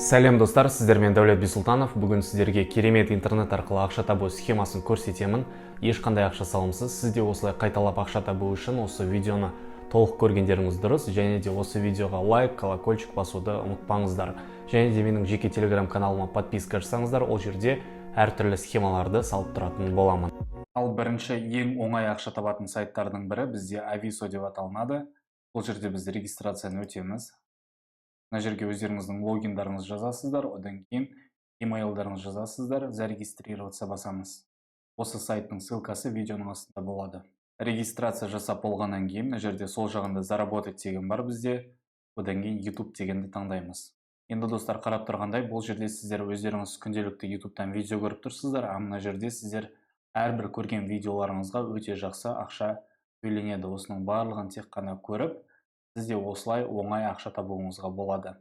Сәлем достар, сіздермен Дәулет Бисұлтанов. Бүгін сіздерге керемет интернет арқылы ақша табу схемасын көрсетемін. Ешқандай ақша салымсыз. Сіз де осылай қайталап ақша табу үшін осы видеоны толық көргендеріңіз дұрыс. Және де осы видеоға лайк, колокольчик басуды ұмытпаңыздар. Және де менің жеке телеграм каналыма подписка жасаңыздар. Ол жерде әртүрлі схемаларды салып тұратын боламын. Ал бірінші ең оңай ақша табатын сайттардың бірі бізде Aviso деп аталынады. Бұл жерде біз регистрацияны өтеміз. Мына жерге өздеріңіздің логиндарыңызды жазасыздар, одан кейін имейлдарыңызды жазасыздар, зарегистрироваться басамыз. Осы сайттың ссылкасы видеоның астында болады. Регистрация жасап болғаннан кейін мына жерде сол жағында заработать деген бар бізде, одан кейін YouTube дегенді таңдаймыз. Енді достар, қарап тұрғандай, бұл жерде сіздер өздеріңіз күнделікті YouTube-тан видео көріп тұрсыздар, а мына жерде сіздер әрбір көрген видеоларыңызға өте жақсы ақша төленеді. Осының барлығын тек қана көріп, сізде осылай оңай ақша табуыңызға болады.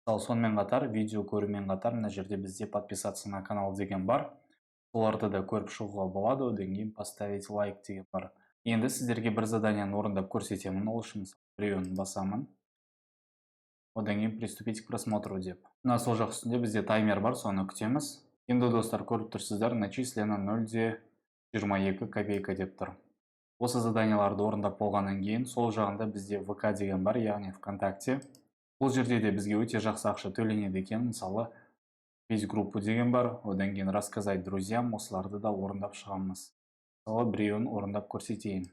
Ал сонымен қатар, видео көрумен қатар, мына жерде бізде подписаться на канал деген бар. Соларды да көріп шығуға болады, одан кейін поставить лайк деген бар. Енді сіздерге бір заданияны орындап көрсетемін. Ол үшін біреуін басамын. Одан кейін приступить к просмотру деп. Мына сол жақ үстінде бізде таймер бар, соны күтеміз. Енді достар, көріп тұрсыздар, начислено 0,22 копейка деп тұр. Осы заданияларды орындап болғаннан кейін сол жағында бізде ВК деген бар, яғни ВКонтакте. Бұл жерде де бізге өте жақсы ақша төленеді екен. Мысалы, весь группу деген бар, одан кейін рассказать друзьям, осыларды да орындап шығамыз. Мысалы, біреуін орындап көрсетейін.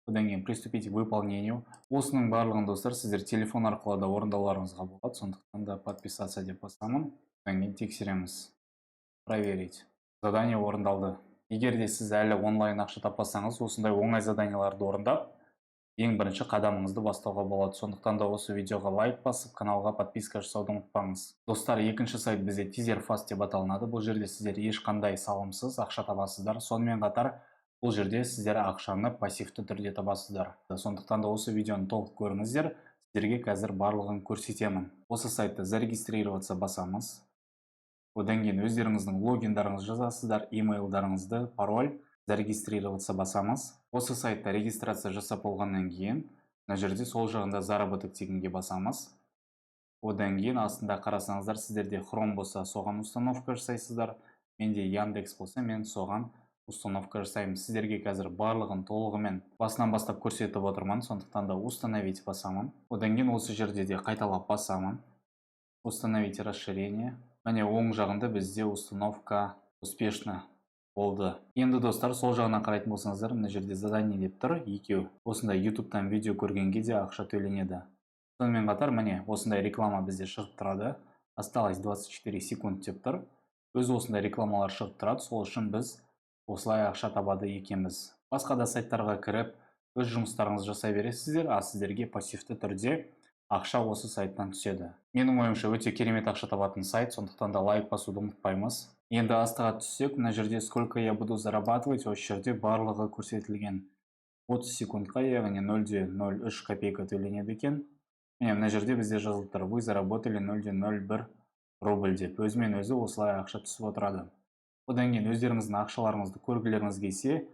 Одан кейін приступить к выполнению. Осының барлығын достар, сіздер телефон арқылы да орындауларыңызға болады, сондықтан да подписаться деп басамын. Одан кейін тексереміз. Проверить. Задание орындалды. Егер де сіз әлі онлайн ақша таппасаңыз, осындай оңай заданияларды орындап, ең бірінші қадамыңызды бастауға болады. Сондықтан да осы видеоға лайк басып, каналға подписка жасауды ұмытпаңыз. Достар, екінші сайт бізде TeaserFast деп аталынады. Бұл жерде сіздер ешқандай салымсыз ақша табасыздар. Сонымен қатар, бұл жерде сіздер ақшаны пассивті түрде табасыздар. Сондықтан да осы видеоны толық көріңіздер. Сіздерге қазір барлығын көрсетемін. Осы сайтта зарегистрироваться басамыз. Одан кейін өздеріңіздің логиндарыңызды жазасыздар, имейлдарыңызды, пароль, зарегистрироваться басамыз. Осы сайтта регистрация жасап болғаннан кейін, мына жерде сол жағында заработок дегенге басамыз. Одан кейін астында қарасаңыздар, сіздерде Chrome болса, соған установка жасайсыздар. Менде Яндекс болса, мен соған установка жасаймын. Сіздерге қазір барлығын толығымен басынан бастап көрсетіп отырмын, сондықтан да установить басамын. Одан кейін осы жерде де қайталап басамын. Установить расширение. Міне оң жағында бізде установка успешно болды. Енді достар, сол жағына қарайтын болсаңыздар, мына жерде задание деп тұр, екеу. Осындай YouTube-тан видео көргенге де ақша төленеді. Сонымен қатар, міне осындай реклама бізде шығып тұрады. Осталось 24 секунд деп тұр. Өз осындай рекламалар шығып тұрады, сол үшін біз осылай ақша табады екенбіз. Басқа да сайттарға кіріп, өз жұмыстарыңызды жасай бересіздер, а сіздерге пассивті түрде ақша осы сайттан түседі. Менің ойымша өте керемет ақша табатын сайт, сондықтан да лайк басуды ұмытпаймыз. Енді астыға түссек, мына жерде сколько я буду зарабатывать, осы жерде барлығы көрсетілген. 30 секундқа, яғни 0,03 копейка төленеді екен. Мына жерде бізде жазылып тұр, вы заработали 0,01 рубль деп. Өзімен өзі осылай ақша түсіп отырады. Одан кейін өздеріңіздің ақшаларыңызды көргілеріңіз келсе,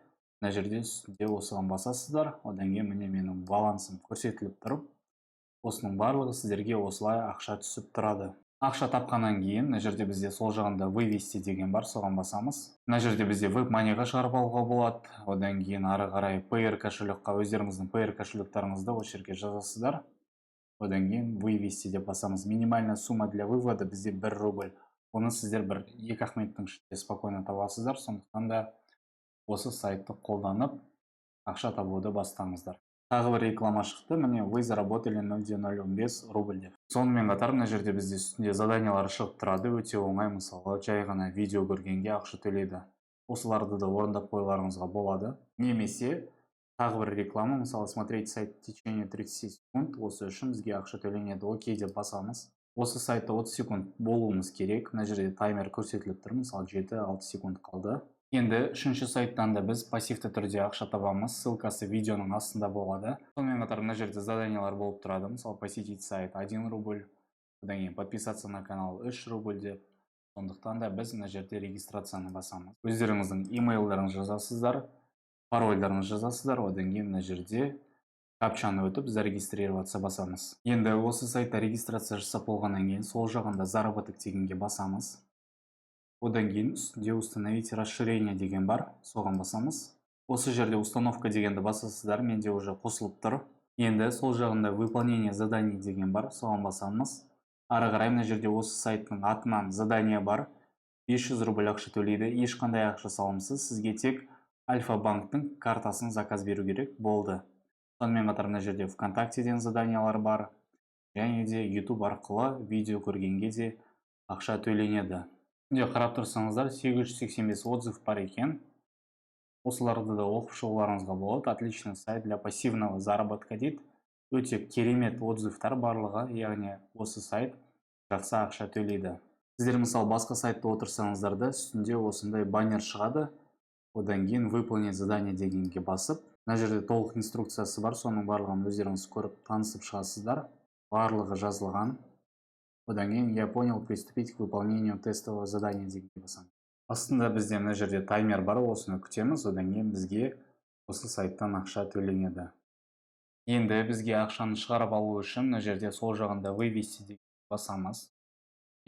мына жерде үстінде осыған басасыздар. Одан кейін міне менің балансым көрсетіліп тұрып, осының барлығы сіздерге осылай ақша түсіп тұрады. Ақша тапқаннан кейін, мына жерде бізде сол жағында вывести деген бар, соған басамыз. Мына жерде бізде WebMoney-ға шығарып алуға болады. Одан кейін ары қарай Payer кошелекқа өздеріңіздің Payer кошелектарыңызды осы жерге жазасыздар. Одан кейін вывести деп басамыз. Минимальная сумма для вывода бізде 1 рубль. Оны сіздер 1-2 минуттың ішінде спокойно табасыздар. Сондықтан да осы сайтты қолданып ақша табуды бастаңыздар. Тағы бір реклама шықты, міне вы заработали 0,05 рубль деп. Сонымен қатар мына жерде бізде үстінде заданиялар шығып тұрады, өте оңай, мысалы жай ғана видео көргенге ақша төлейді. Осыларды да орындап қоюларыңызға болады. Немесе тағы бір реклама, мысалы смотреть сайт в течение 30 секунд, осы үшін бізге ақша төленеді. Окей деп басамыз. Осы сайтта 30 секунд болуымыз керек. Мына жерде таймер көрсетіліп тұр, мысалы 7-6 секунд қалды. Енді үшінші сайттан да біз пассивті түрде ақша табамыз. Ссылкасы видеоның астында болады. Сонымен қатар мына жерде заданиялар болып тұрады. Мысалы посетить сайт 1 рубль, одан кейін подписаться на канал 3 рубль деп. Сондықтан да біз мына жерде регистрацияны басамыз. Өздеріңіздің имейлдарыңызды жазасыздар, парольдарыңызды жазасыздар, одан кейін мына жерде капчаны өтіп зарегистрироваться басамыз. Енді осы сайтта регистрация жасап болғаннан кейін сол жағында заработок дегенге басамыз. Одан кейін үстінде установить расширение деген бар, соған басамыз. Осы жерде установка дегенді басасыздар, менде уже қосылып тұр. Енді сол жағында выполнение заданий деген бар, соған басамыз. Ары қарай мына жерде осы сайттың атынан задание бар. 500 рубль ақша төлейді, ешқандай ақша салымсыз, сізге тек Альфа-банктың картасын заказ беру керек болды. Сонымен қатар мына жерде ВКонтактеден заданиялар бар, және де YouTube арқылы видео көргенге де ақша төленеді. Қарап тұрсаңыздар, 885 отзыв бар екен. Осыларды да оқып шығуларыңызға болады. Отличный сайт для пассивного заработка дейді. Өте керемет отзывтар барлығы, яғни осы сайт жақсы ақша төлейді. Сіздер мысалы басқа сайтта отырсаңыздар да үстінде осындай баннер шығады. Одан кейін выполнить задание дегенге басып, мына жерде толық инструкциясы бар, соның барлығын өздеріңіз көріп танысып шығасыздар. Барлығы жазылған. Одан кейін я понял, приступить к выполнению тестового задания дегенге басамыз. Астында бізде мына жерде таймер бар, осыны күтеміз, одан кейін бізге осы сайттан ақша төленеді. Енді бізге ақшаны шығарып алу үшін мына жерде сол жағында вывести дегенге басамыз.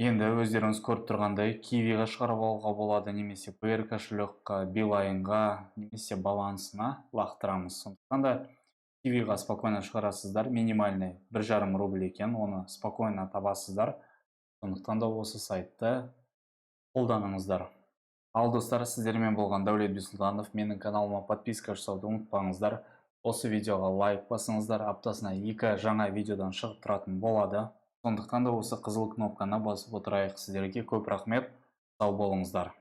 Енді өздеріңіз көріп тұрғандай Kiwi'ға шығарып алуға болады, немесе PR кошелекқа, Beeline'ға, немесе балансына лақтырамыз. Сондықтан да Kiwi'ға спокойно шығарасыздар, минимальный 1,5 рубль екен, оны спокойно табасыздар. Сондықтан да осы сайтты қолданыңыздар. Ал достар, сіздермен болған Дәулет Бисұлтанов. Менің каналыма подписка жасауды ұмытпаңыздар. Осы видеоға лайк басыңыздар, аптасына 2 жаңа видеодан шығып тұратын болады. Сондықтан да осы қызыл кнопканы басып отырайық. Сіздерге көп рахмет, сау болыңыздар.